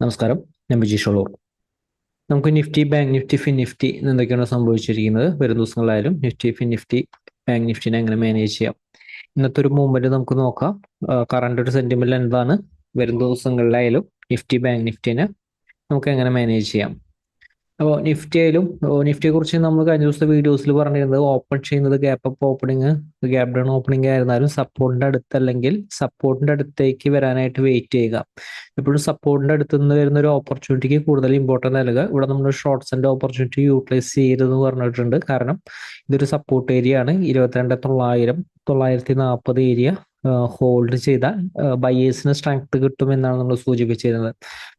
നമസ്കാരം, ഞാൻ ബിജീഷ് ഉള്ളൂർ. നമുക്ക് Nifty, bank Nifty, fin Nifty എന്തൊക്കെയാണ് സംഭവിച്ചിരിക്കുന്നത്, വരും ദിവസങ്ങളിലായാലും നിഫ്റ്റി, ഫിൻ നിഫ്റ്റി, ബാങ്ക് നിഫ്റ്റിനെ എങ്ങനെ മാനേജ് ചെയ്യാം, ഇന്നത്തെ ഒരു മൂവ്മെന്റ് നമുക്ക് നോക്കാം. കറണ്ട് ഒരു സെന്റിമെന്റ് എന്താണ്, വരും ദിവസങ്ങളിലായാലും നിഫ്റ്റി, ബാങ്ക് നിഫ്റ്റിനെ നമുക്ക് എങ്ങനെ മാനേജ് ചെയ്യാം. അപ്പോൾ നിഫ്റ്റിയെ കുറിച്ച് നമ്മൾ കഴിഞ്ഞ ദിവസത്തെ വീഡിയോസിൽ പറഞ്ഞിരുന്നത്, ഓപ്പൺ ചെയ്യുന്നത് gap up opening, gap down opening ആയിരുന്നാലും സപ്പോർട്ടിന്റെ അടുത്തല്ലെങ്കിൽ സപ്പോർട്ടിന്റെ അടുത്തേക്ക് വരാനായിട്ട് വെയിറ്റ് ചെയ്യുക. എപ്പോഴും സപ്പോർട്ടിന്റെ അടുത്ത് നിന്ന് വരുന്ന ഒരു ഓപ്പർച്യൂണിറ്റിക്ക് കൂടുതൽ ഇമ്പോർട്ടൻസ് നൽകുക. ഇവിടെ നമ്മൾ ഷോർട്ട്സിന്റെ ഓപ്പർച്യൂണിറ്റി യൂട്ടിലൈസ് ചെയ്യരുതെന്ന് പറഞ്ഞിട്ടുണ്ട്. കാരണം ഇതൊരു സപ്പോർട്ട് ഏരിയ ആണ്. 22,900, 940 ഏരിയ ഹോൾഡ് ചെയ്താൽ ബയേഴ്സിന് സ്ട്രെങ്ത് കിട്ടുമെന്നാണ് നമ്മൾ സൂചിപ്പിച്ചിരുന്നത്.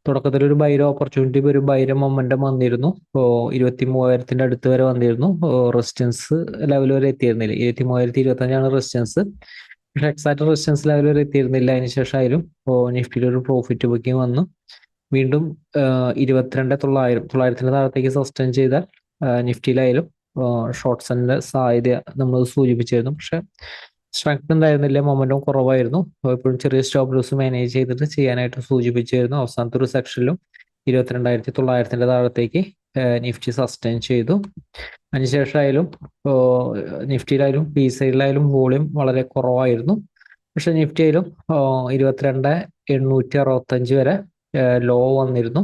തുടക്കത്തിൽ ഒരു ബൈര ഓപ്പർച്യൂണിറ്റി, ഒരു ബൈര മൊമെന്റം വന്നിരുന്നു. 23,000 അടുത്ത് വരെ വന്നിരുന്നു. റെസിസ്റ്റൻസ് ലെവൽ വരെ എത്തിയിരുന്നില്ല. 23,025 റെസിസ്റ്റൻസ്. പക്ഷെ എക്സാക്ട് റെസിസ്റ്റൻസ് ലെവൽ വരെ എത്തിയിരുന്നില്ല. അതിനുശേഷമായാലും നിഫ്റ്റിയിൽ ഒരു പ്രോഫിറ്റ് ബുക്കിംഗ് വന്നു. വീണ്ടും 22,900 താഴത്തേക്ക് സസ്റ്റെയിൻ ചെയ്താൽ നിഫ്റ്റിയിലായാലും ഷോർട്ട്സിന്റെ സാധ്യത നമ്മൾ സൂചിപ്പിച്ചിരുന്നു. പക്ഷെ സ്ട്രെങ്ത് ഉണ്ടായിരുന്നില്ല, മൊമെന്റം കുറവായിരുന്നു. എപ്പോഴും ചെറിയ സ്റ്റോപ്പ് ലോസ് മാനേജ് ചെയ്തിട്ട് ചെയ്യാനായിട്ട് സൂചിപ്പിച്ചിരുന്നു. അവസാനത്തെ ഒരു സെക്ഷനിലും 22,900 താഴത്തേക്ക് നിഫ്റ്റി സസ്റ്റെയിൻ ചെയ്തു. അതിനുശേഷമായാലും നിഫ്റ്റിയിലായാലും പി സൈഡിലായാലും വോളിയം വളരെ കുറവായിരുന്നു. പക്ഷെ നിഫ്റ്റിയിലും 22,865 വരെ ലോ വന്നിരുന്നു.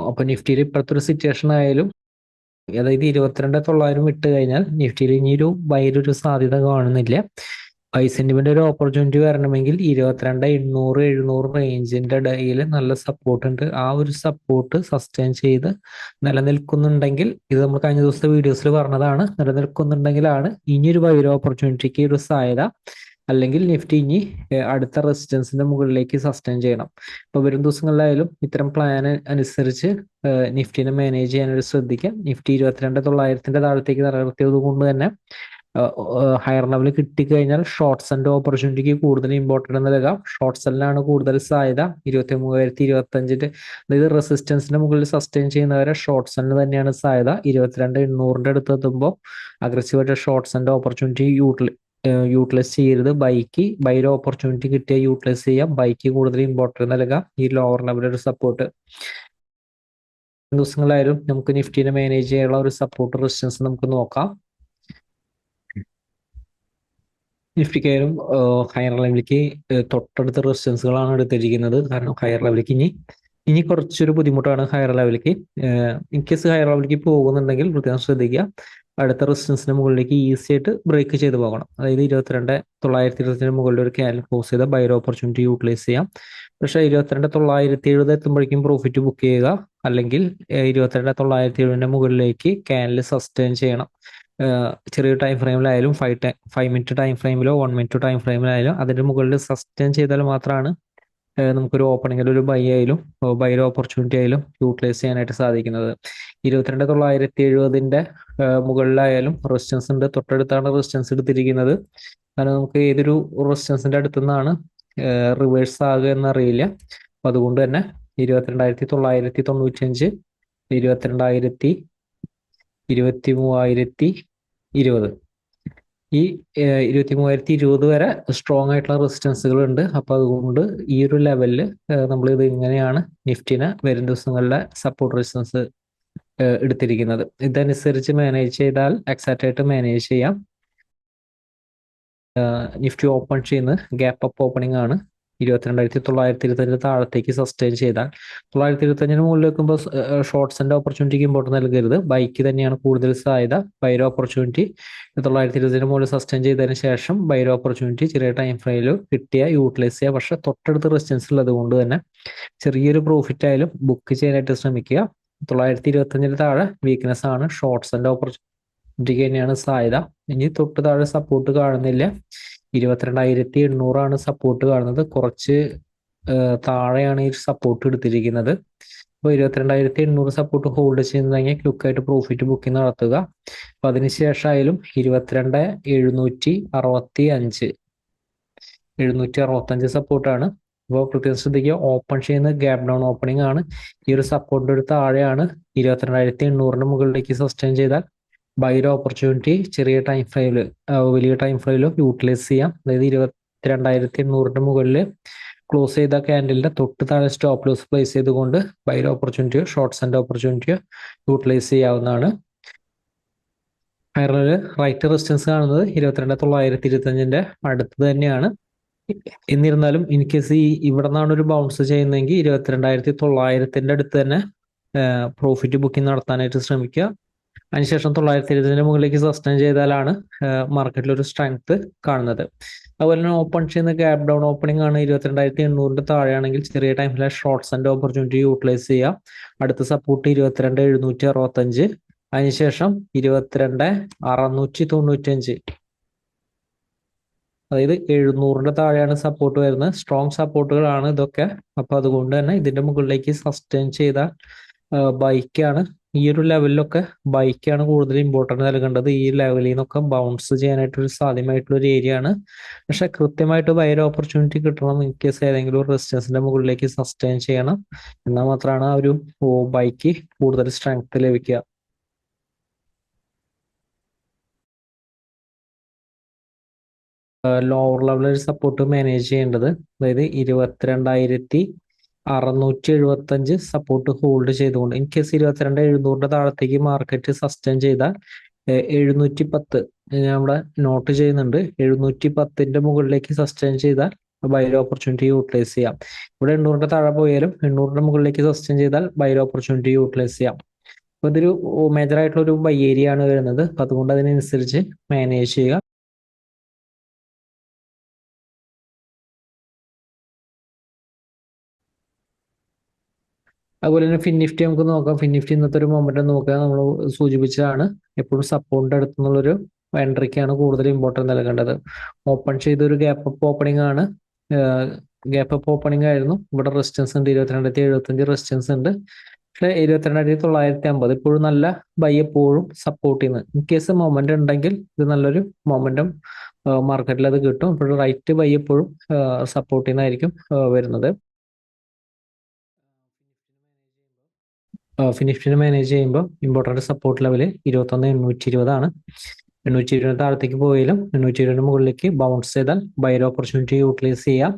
അപ്പൊ നിഫ്റ്റിയിൽ ഇപ്പോഴത്തെ ഒരു സിറ്റുവേഷൻ ആയാലും, അതായത് 22,900 വിട്ട് കഴിഞ്ഞാൽ നിഫ്റ്റിയിൽ ഇനിയൊരു ബൈയുടെ സാധ്യത കാണുന്നില്ല. ബൈ സെന്റിമെന്റ് ഒരു ഓപ്പർച്യൂണിറ്റി വരണമെങ്കിൽ 22,800, 700 റേഞ്ചിന്റെ ഇടയിൽ നല്ല സപ്പോർട്ട് ഉണ്ട്. ആ ഒരു സപ്പോർട്ട് സസ്റ്റെയിൻ ചെയ്ത് നിലനിൽക്കുന്നുണ്ടെങ്കിൽ, ഇത് നമ്മൾ കഴിഞ്ഞ ദിവസത്തെ വീഡിയോസിൽ പറഞ്ഞതാണ്, നിലനിൽക്കുന്നുണ്ടെങ്കിലാണ് ഇനിയൊരു ബൈ ഓപ്പർച്യൂണിറ്റിക്ക് ഒരു സാധ്യത. അല്ലെങ്കിൽ നിഫ്റ്റി ഇനി അടുത്ത റെസിസ്റ്റൻസിന്റെ മുകളിലേക്ക് സസ്റ്റെയിൻ ചെയ്യണം. അപ്പൊ വരും ദിവസങ്ങളിലായാലും ഇത്തരം പ്ലാൻ അനുസരിച്ച് നിഫ്റ്റിനെ മാനേജ് ചെയ്യാനൊരു ശ്രദ്ധിക്കാം. നിഫ്റ്റി 22,900 താഴത്തേക്ക് നിലനിർത്തിയത് കൊണ്ട് തന്നെ ഹയർ ലെവൽ കിട്ടിക്കഴിഞ്ഞാൽ ഷോർട്ട് സെല്ലിന്റെ ഓപ്പർച്യൂണിറ്റിക്ക് കൂടുതൽ ഇമ്പോർട്ടൻസ് നൽകാം. ഷോർട്ട് സെല്ലിനാണ് കൂടുതൽ സാധ്യത. 23,025, അതായത് റെസിസ്റ്റൻസിന്റെ മുകളിൽ സസ്റ്റെയിൻ ചെയ്യുന്നവരെ ഷോർട്ട് സെല്ലിന് തന്നെയാണ് സാധ്യത. 22,800 അടുത്ത് എത്തുമ്പോൾ അഗ്രസീവായിട്ട് ഷോർട്ട് സെല്ലിന്റെ ഓപ്പർച്യൂണിറ്റി യൂട്ടിലൈസ് ചെയ്യരുത്. ബൈയുടെ ഓപ്പർച്യൂണിറ്റി കിട്ടിയാൽ യൂട്ടിലൈസ് ചെയ്യാം. ബൈക്ക് കൂടുതൽ ഇമ്പോർട്ടൻസ് നൽകാം. ഈ ലോവർ ലെവൽ ഒരു സപ്പോർട്ട് ദിവസങ്ങളായാലും നമുക്ക് നിഫ്റ്റിനെ മാനേജ് ചെയ്യാനുള്ള ഒരു സപ്പോർട്ട് റെസിസ്റ്റൻസ് നമുക്ക് നോക്കാം. നിഫ്റ്റിക്കായാലും ഹയർ ലെവലിലേക്ക് തൊട്ടടുത്ത റെസിസ്റ്റൻസുകളാണ് എടുത്തിരിക്കുന്നത്. കാരണം ഹയർ ലെവലിലേക്ക് ഇനി കുറച്ചൊരു ബുദ്ധിമുട്ടാണ്. ഹയർ ലെവലിലേക്ക് ഇൻ കേസ് ഹയർ ലെവലിലേക്ക് പോകുന്നുണ്ടെങ്കിൽ പ്രത്യേകം ശ്രദ്ധിക്കുക. അടുത്ത റെസിസ്റ്റൻസിന് മുകളിലേക്ക് ഈസി ആയിട്ട് ബ്രേക്ക് ചെയ്ത് പോകണം. അതായത് 22,920 മുകളിൽ ഒരു ക്യാൻഡിൽ ക്ലോസ് ചെയ്ത ബൈ ഓപ്പർച്യൂണിറ്റി യൂട്ടിലൈസ് ചെയ്യാം. പക്ഷേ 22,970 എത്തുമ്പോഴേക്കും പ്രോഫിറ്റ് ബുക്ക് ചെയ്യുക. അല്ലെങ്കിൽ 22,970 മുകളിലേക്ക് ക്യാൻഡിൽ സസ്റ്റെയിൻ ചെയ്യണം. ചെറിയ ടൈം ഫ്രെയിമിലായാലും 5 മിനിറ്റ് ടൈം ഫ്രെയിമിലോ 1 മിനിറ്റ് ടൈം ഫ്രെയിമിലായാലും അതിന്റെ മുകളിൽ സസ്റ്റെയിൻ ചെയ്താൽ മാത്രമാണ് നമുക്കൊരു ഓപ്പണിങ്ങിൽ ഒരു ബൈ ഓപ്പർച്യൂണിറ്റി ആയാലും യൂട്ടിലൈസ് ചെയ്യാനായിട്ട് സാധിക്കുന്നത്. 22,970 മുകളിലായാലും റെസിസ്റ്റൻസ് ഉണ്ട്. തൊട്ടടുത്താണ് റെസിസ്റ്റൻസ് എടുത്തിരിക്കുന്നത്. കാരണം നമുക്ക് ഏതൊരു റെസിസ്റ്റൻസിന്റെ അടുത്തു നിന്നാണ് റിവേഴ്സ് ആകുക എന്നറിയില്ല. അപ്പൊ അതുകൊണ്ട് തന്നെ 22,995, 22,000, 23,020, ഈ 23,020 വരെ സ്ട്രോങ് ആയിട്ടുള്ള റെസിസ്റ്റൻസുകൾ ഉണ്ട്. അപ്പൊ അതുകൊണ്ട് ഈ ഒരു ലെവലിൽ നമ്മൾ ഇത് ഇങ്ങനെയാണ് നിഫ്റ്റിനെ വരും ദിവസങ്ങളിലെ സപ്പോർട്ട് റെസിസ്റ്റൻസ് എടുത്തിരിക്കുന്നത്. ഇതനുസരിച്ച് മാനേജ് ചെയ്താൽ എക്സാക്റ്റ് ആയിട്ട് മാനേജ് ചെയ്യാം. നിഫ്റ്റി ഓപ്പൺ ചെയ്യുന്നത് ഗ്യാപ്പ് അപ്പ് ഓപ്പണിംഗ് ആണ്. 22,925 താഴത്തേക്ക് സസ്റ്റെയിൻ ചെയ്താൽ 925 മുകളിൽ വെക്കുമ്പോൾ ഷോർട്ട്സിന്റെ ഓപ്പർച്യൂണിറ്റിക്ക് ഇമ്പോർട്ടൻസ് നൽകരുത്. ബൈക്ക് തന്നെയാണ് കൂടുതൽ സാധ്യത. ബൈര ഓപ്പർച്യൂണിറ്റി 920 മുകളിൽ സസ്റ്റെയിൻ ചെയ്തതിന് ശേഷം ബൈര ഓപ്പർച്യൂണിറ്റി ചെറിയ ടൈം ഫ്രെയിമിൽ കിട്ടിയ യൂട്ടിലൈസ് ചെയ്യുക. പക്ഷെ തൊട്ടടുത്ത് റെസിസ്റ്റൻസ് ഉള്ളത് കൊണ്ട് തന്നെ ചെറിയൊരു പ്രോഫിറ്റ് ആയാലും ബുക്ക് ചെയ്യാനായിട്ട് ശ്രമിക്കുക. 925 താഴെ വീക്ക്നെസ് ആണ്. ഷോർട്ട്സിന്റെ ഓപ്പർച്യൂണിറ്റിക്ക് തന്നെയാണ് സാധ്യത. ഇനി തൊട്ട് താഴെ സപ്പോർട്ട് കാണുന്നില്ല. 22,800 സപ്പോർട്ട് കാണുന്നത്. കുറച്ച് താഴെയാണ് ഈ സപ്പോർട്ട് എടുത്തിരിക്കുന്നത്. അപ്പോൾ 22,800 സപ്പോർട്ട് ഹോൾഡ് ചെയ്യുന്നതെങ്കിൽ ക്വിക്കായിട്ട് പ്രോഫിറ്റ് ബുക്കിംഗ് നടത്തുക. അപ്പൊ അതിനുശേഷമായാലും 22,765 സപ്പോർട്ടാണ്. അപ്പോൾ പ്രത്യേകം ശ്രദ്ധിക്കുക, ഓപ്പൺ ചെയ്യുന്ന ഗ്യാപ് ഡൗൺ ഓപ്പണിംഗ് ആണ്. ഈ ഒരു സപ്പോർട്ടിന്റെ ഒരു താഴെയാണ്. 22,800 മുകളിലേക്ക് സസ്റ്റെയിൻ ചെയ്താൽ ബൈയുടെ ഓപ്പർച്യൂണിറ്റി ചെറിയ ടൈം ഫ്രെയിമിൽ വലിയ ടൈം ഫ്രെയിമിലും യൂട്ടിലൈസ് ചെയ്യാം. അതായത് 22,800 മുകളിൽ ക്ലോസ് ചെയ്ത ക്യാൻഡലിന്റെ തൊട്ട് താഴെ സ്റ്റോപ്പ് ലോസ് പ്ലേസ് ചെയ്തുകൊണ്ട് ബൈ ഓപ്പർച്യൂണിറ്റിയോ ഷോർട്ട്സ് ആൻഡ് ഓപ്പർച്യൂണിറ്റിയോ യൂട്ടിലൈസ് ചെയ്യാവുന്നതാണ്. ഹയറിൽ റൈറ്റ് റെസിസ്റ്റൻസ് കാണുന്നത് 22,925 അടുത്ത് തന്നെയാണ്. എന്നിരുന്നാലും ഇൻ കേസ് ഇവിടെ നിന്നാണ് ഒരു ബൗൺസ് ചെയ്യുന്നതെങ്കിൽ 22,900 അടുത്ത് തന്നെ പ്രോഫിറ്റ് ബുക്കിംഗ് നടത്താനായിട്ട് ശ്രമിക്കുക. അതിനുശേഷം 920 മുകളിലേക്ക് സസ്റ്റെയിൻ ചെയ്താലാണ് മാർക്കറ്റിൽ ഒരു സ്ട്രെങ്ത് കാണുന്നത്. അതുപോലെ തന്നെ ഓപ്പൺ ചെയ്യുന്ന ഗ്യാപ് ഡൗൺ ഓപ്പണിംഗ് ആണ് 22,800 താഴെയാണെങ്കിൽ ചെറിയ ടൈമിലെ ഷോർട്ട്സ് ആൻഡ് ഓപ്പർച്യൂണിറ്റി യൂട്ടിലൈസ് ചെയ്യാം. അടുത്ത സപ്പോർട്ട് 22,765, അതിനുശേഷം 22,695, അതായത് 700 താഴെയാണ് സപ്പോർട്ട് വരുന്നത്. സ്ട്രോങ് സപ്പോർട്ടുകളാണ് ഇതൊക്കെ. അപ്പൊ അതുകൊണ്ട് തന്നെ ഇതിന്റെ മുകളിലേക്ക് സസ്റ്റെയിൻ ചെയ്ത ബൈക്കാണ് ഈ ഒരു ലെവലിലൊക്കെ ബൈക്കാണ് കൂടുതൽ ഇമ്പോർട്ടൻറ്റ് നൽകേണ്ടത്. ഈ ലെവലിൽ നിന്നൊക്കെ ബൗൺസ് ചെയ്യാനായിട്ട് ഒരു സാധ്യമായിട്ടുള്ള ഒരു ഏരിയ ആണ്. പക്ഷെ കൃത്യമായിട്ട് ബൈർ ഓപ്പർച്യൂണിറ്റി കിട്ടണം. ഇൻ കേസ് ഏതെങ്കിലും ഒരു റെസിസ്റ്റൻസിന്റെ മുകളിലേക്ക് സസ്റ്റെയിൻ ചെയ്യണം, എന്നാൽ മാത്രമാണ് ആ ഒരു ബൈക്ക് കൂടുതൽ സ്ട്രെങ്ത് ലഭിക്കുക. ലോവർ ലെവലിൽ സപ്പോർട്ട് മാനേജ് ചെയ്യേണ്ടത്, അതായത് 22,675 സപ്പോർട്ട് ഹോൾഡ് ചെയ്തുകൊണ്ട് ഇൻ കേസ് 22,700 താഴത്തേക്ക് മാർക്കറ്റ് സസ്റ്റെയിൻ ചെയ്താൽ 710 ഞാൻ ഇവിടെ നോട്ട് ചെയ്യുന്നുണ്ട്. 710 മുകളിലേക്ക് സസ്റ്റെയിൻ ചെയ്താൽ ബൈർ ഓപ്പർച്യൂണിറ്റി യൂട്ടിലൈസ് ചെയ്യാം. ഇവിടെ 800 താഴെ പോയാലും 800 മുകളിലേക്ക് സസ്റ്റെയിൻ ചെയ്താൽ ബൈർ ഓപ്പർച്യൂണിറ്റി യൂട്ടിലൈസ് ചെയ്യാം. അപ്പൊ ഇതൊരു മേജർ ആയിട്ടുള്ള ഒരു ബൈ ഏരിയ ആണ് വരുന്നത്. അപ്പൊ അതുകൊണ്ട് അതിനനുസരിച്ച് മാനേജ് ചെയ്യുക. അതുപോലെ തന്നെ ഫിൻ നിഫ്റ്റി നമുക്ക് നോക്കാം. ഫിൻ നിഫ്റ്റി ഇന്നത്തെ ഒരു മൊമെന്റം നോക്കുക, നമ്മൾ സൂചിപ്പിച്ചതാണ്. എപ്പോഴും സപ്പോർട്ടിന്റെ അടുത്തുനിന്നുള്ളൊരു എൻട്രിക്കാണ് കൂടുതൽ ഇമ്പോർട്ടൻസ് നൽകേണ്ടത്. ഓപ്പൺ ചെയ്ത ഒരു ഗ്യാപ്പ് അപ്പ് ഓപ്പണിംഗ് ആണ്. ഗ്യാപ്പ് അപ്പ് ഓപ്പണിംഗ് ആയിരുന്നു. ഇവിടെ റെസിസ്റ്റൻസ് ഉണ്ട്, 22,075 റെസിസ്റ്റൻസ് ഉണ്ട്. പക്ഷേ 22,950 ഇപ്പോഴും നല്ല ബൈ എപ്പോഴും സപ്പോർട്ട് ചെയ്യുന്നത്. ഇൻ കേസ് മൊമെന്റം ഉണ്ടെങ്കിൽ ഇത് നല്ലൊരു മൊമെന്റം മാർക്കറ്റിൽ അത് കിട്ടും. ഇപ്പോൾ റൈറ്റ് ബൈ എപ്പോഴും സപ്പോർട്ട് ചെയ്യുന്നതായിരിക്കും വരുന്നത്. ഫിനിഷിന് മാനേജ് ചെയ്യുമ്പോൾ ഇമ്പോർട്ടൻറ്റ് സപ്പോർട്ട് ലെവൽ 21,820 ആണ്. 820 താഴത്തേക്ക് പോയാലും 820 മുകളിലേക്ക് ബൗൺസ് ചെയ്താൽ ബൈർ ഓപ്പർച്യൂണിറ്റി യൂട്ടിലൈസ് ചെയ്യാം.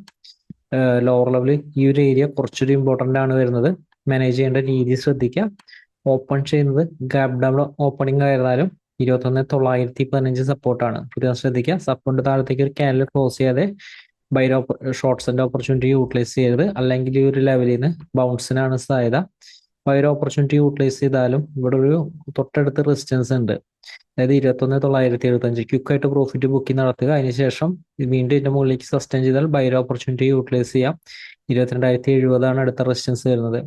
ലോവർ ലെവൽ ഈ ഒരു ഏരിയ കുറച്ചൊരു ഇമ്പോർട്ടൻ്റ് ആണ് വരുന്നത്. മാനേജ് ചെയ്യേണ്ട രീതി ശ്രദ്ധിക്കുക. ഓപ്പൺ ചെയ്യുന്നത് ഗ്യാപ് ഡൗൺ ഓപ്പണിംഗ് ആയിരുന്നാലും 21,915 സപ്പോർട്ടാണ്. പ്രത്യേകം ശ്രദ്ധിക്കുക. സപ്പോർട്ട് താഴത്തേക്ക് ഒരു ക്യാൻഡിൽ ക്ലോസ് ചെയ്യാതെ ബൈർ ഷോർട്ട്സ് ആൻഡ് ഓപ്പർച്യൂണിറ്റി യൂട്ടിലൈസ് ചെയ്യരുത്. അല്ലെങ്കിൽ ഈ ഒരു ലെവലിൽ നിന്ന് ബൗൺസിനാണ് സാധ്യത. ബൈർ ഓപ്പർച്യൂണിറ്റി യൂട്ടിലൈസ് ചെയ്താലും ഇവിടെ ഒരു തൊട്ടടുത്ത് റെസിസ്റ്റൻസ് ഉണ്ട്, അതായത് 21,975 ക്വിക്കായിട്ട് പ്രോഫിറ്റ് ബുക്കിംഗ് നടത്തുക. അതിനുശേഷം വീണ്ടും ഇതിന്റെ മുകളിലേക്ക് സസ്റ്റെയിൻ ചെയ്താൽ ബൈർ ഓപ്പർച്യൂണിറ്റി യൂട്ടിലൈസ് ചെയ്യാം. 22,070 ആണ് അടുത്ത റെസിസ്റ്റൻസ് വരുന്നത്.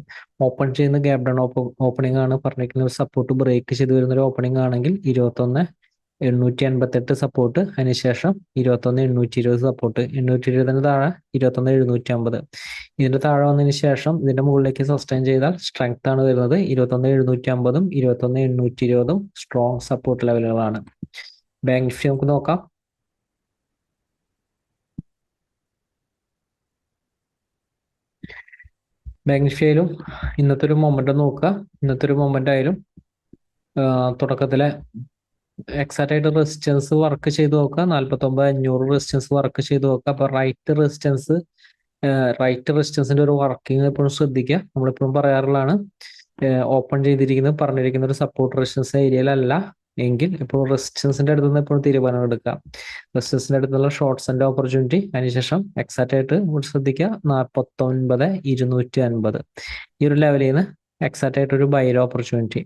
ഓപ്പൺ ചെയ്യുന്ന ഗ്യാപ് ഡൗൺ ഓപ്പണിംഗ് ആണ് പറഞ്ഞിരിക്കുന്ന ഒരു സപ്പോർട്ട് ബ്രേക്ക് ചെയ്ത് വരുന്ന ഒരു ഓപ്പണിംഗ് ആണെങ്കിൽ 21,888 സപ്പോർട്ട്, അതിനുശേഷം 21,820 സപ്പോർട്ട്, 820 താഴെ 21,750. ഇതിന്റെ താഴെ വന്നതിന് ശേഷം ഇതിന്റെ മുകളിലേക്ക് സസ്റ്റെയിൻ ചെയ്താൽ സ്ട്രെങ്ത് ആണ് വരുന്നത്. 21,750ഉം 21,820ഉം സ്ട്രോങ് സപ്പോർട്ട് ലെവലുകളാണ്. ബാങ്ക് നിഫ്റ്റി നമുക്ക് നോക്കാം. ബാങ്ക് നിഫ്റ്റിയിലും ഇന്നത്തെ ഒരു മൊമെന്റം നോക്കുക. ഇന്നത്തെ ഒരു മൊമെന്റ് ആയാലും തുടക്കത്തിലെ എക്സാക്റ്റ് ആയിട്ട് റെസിസ്റ്റൻസ് വർക്ക് ചെയ്ത് നോക്കുക. 49,500 റെസിസ്റ്റൻസ് വർക്ക് ചെയ്ത് നോക്കുക. അപ്പൊ റൈറ്റ് റെസിസ്റ്റൻസിന്റെ ഒരു വർക്കിംഗ് എപ്പോഴും ശ്രദ്ധിക്കുക. നമ്മളിപ്പോഴും പറയാറുള്ളതാണ്, ഓപ്പൺ ചെയ്തിരിക്കുന്നത് പറഞ്ഞിരിക്കുന്ന ഒരു സപ്പോർട്ട് റെസിസ്റ്റൻസ് ഏരിയയിലല്ല എങ്കിൽ എപ്പോഴും റെസിസ്റ്റൻസിന്റെ അടുത്ത് നിന്ന് എപ്പോഴും തീരുമാനം എടുക്കുക. റെസിസ്റ്റൻസിന്റെ അടുത്തുള്ള ഷോർട്ട്സ് ആൻഡ് ഓപ്പർച്യൂണിറ്റി, അതിനുശേഷം എക്സാക്റ്റ് ആയിട്ട് ശ്രദ്ധിക്കുക 49,250 ഈ ഒരു ലെവലിൽ നിന്ന് എക്സാക്റ്റ് ആയിട്ട് ഒരു ബൈ ഓപ്പർച്യൂണിറ്റി.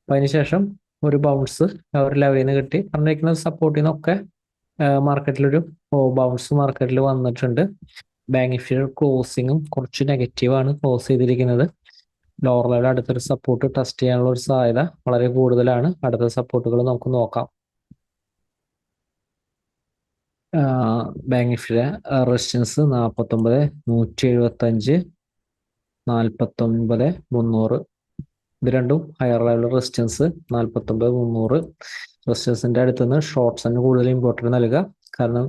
അപ്പൊ അതിനുശേഷം ഒരു ബൗൺസ് ഒരു ലെവലിൽ നിന്ന് കിട്ടി. പറഞ്ഞിരിക്കുന്ന സപ്പോർട്ടിൽ നിന്നൊക്കെ മാർക്കറ്റിലൊരു ബൗൺസ് മാർക്കറ്റിൽ വന്നിട്ടുണ്ട്. ബാങ്ക് നിഫ്റ്റിയുടെ ക്ലോസിങ്ങും കുറച്ച് നെഗറ്റീവാണ് ക്ലോസ് ചെയ്തിരിക്കുന്നത്. ലോവർ ലെവൽ അടുത്തൊരു സപ്പോർട്ട് ടെസ്റ്റ് ചെയ്യാനുള്ള ഒരു സാധ്യത വളരെ കൂടുതലാണ്. അടുത്ത സപ്പോർട്ടുകൾ നമുക്ക് നോക്കാം. ബാങ്ക് നിഫ്റ്റിയുടെ റെസിസ്റ്റൻസ് 49,175, 49,300. ഇത് രണ്ടും ഹയർ ലെവൽ റെസിസ്റ്റൻസ്. 49,300 റെസിസ്റ്റൻസിന്റെ അടുത്ത് നിന്ന് ഷോർട്ട്സിന് കൂടുതൽ ഇമ്പോർട്ടൻസ് നൽകുക. കാരണം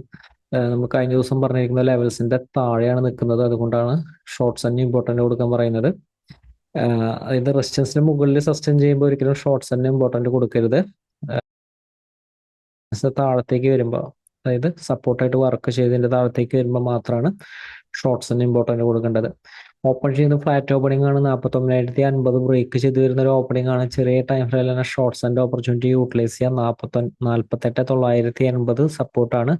നമ്മൾ കഴിഞ്ഞ ദിവസം പറഞ്ഞിരിക്കുന്ന ലെവൽസിന്റെ താഴെയാണ് നിൽക്കുന്നത്. അതുകൊണ്ടാണ് ഷോർട്ട്സിന് ഇമ്പോർട്ടൻറ്റ് കൊടുക്കാൻ പറയുന്നത്. അതായത് റെസിസ്റ്റൻസിന് മുകളിൽ സസ്റ്റെയിൻ ചെയ്യുമ്പോൾ ഒരിക്കലും ഷോർട്ട്സിന് ഇമ്പോർട്ടൻറ്റ് കൊടുക്കരുത്. താഴത്തേക്ക് വരുമ്പോൾ അതായത് സപ്പോർട്ടായിട്ട് വർക്ക് ചെയ്തതിൻ്റെ താഴത്തേക്ക് വരുമ്പോൾ മാത്രമാണ് ഷോർട്സിന് ഇമ്പോർട്ടൻ്റ് കൊടുക്കേണ്ടത്. ഓപ്പൺ ചെയ്യുന്ന ഫ്ലാറ്റ് ഓപ്പണിംഗ് ആണ് 49,050 ബ്രേക്ക് ചെയ്ത് വരുന്ന ഒരു ഓപ്പണിംഗ് ആണ്. ചെറിയ ടൈം ഫ്രെയിമിൽ തന്നെ ഷോർട്സിന്റെ ഓപ്പർച്യൂണിറ്റി യൂട്ടിലൈസ് ചെയ്യാം. 48,980 സപ്പോർട്ടാണ്,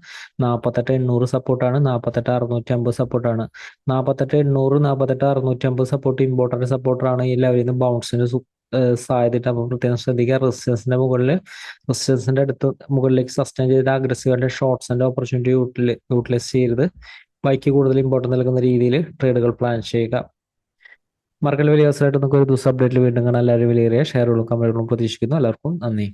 48,800 സപ്പോർട്ടാണ്, 48,650 സപ്പോർട്ടാണ്. 48,800, 48,650 സപ്പോർട്ട് ഇമ്പോർട്ടന്റ് സപ്പോർട്ടറാണ്. ഈ ലെവലിൽ നിന്ന് ബൗൺസിന് സാധ്യതയുണ്ട്. അപ്പോൾ പ്രത്യേകം ശ്രദ്ധിക്കുക. റെസിസ്റ്റൻസിന്റെ അടുത്ത് മുകളിലേക്ക് സസ്റ്റൈൻ ചെയ്ത അഗ്രസീവായിട്ട് ഷോർട്സിന്റെ ഓപ്പർച്യൂണിറ്റി യൂട്ടിലൈസ് ചെയ്ത് ബൈക്ക് കൂടുതൽ ഇമ്പോർട്ടൻസ് നൽകുന്ന രീതിയിൽ ട്രേഡുകൾ പ്ലാൻ ചെയ്യുക. മാർക്കറ്റിൽ വലിയ അവസരമായിട്ട് നമുക്ക് ഒരു ദിവസം അപ്ഡേറ്റിൽ വീണ്ടും കാണാൻ എല്ലാവരും വിലയേറിയ ഷെയറുകളും കമ്പനികളും പ്രതീക്ഷിക്കുന്നു. എല്ലാവർക്കും നന്ദി.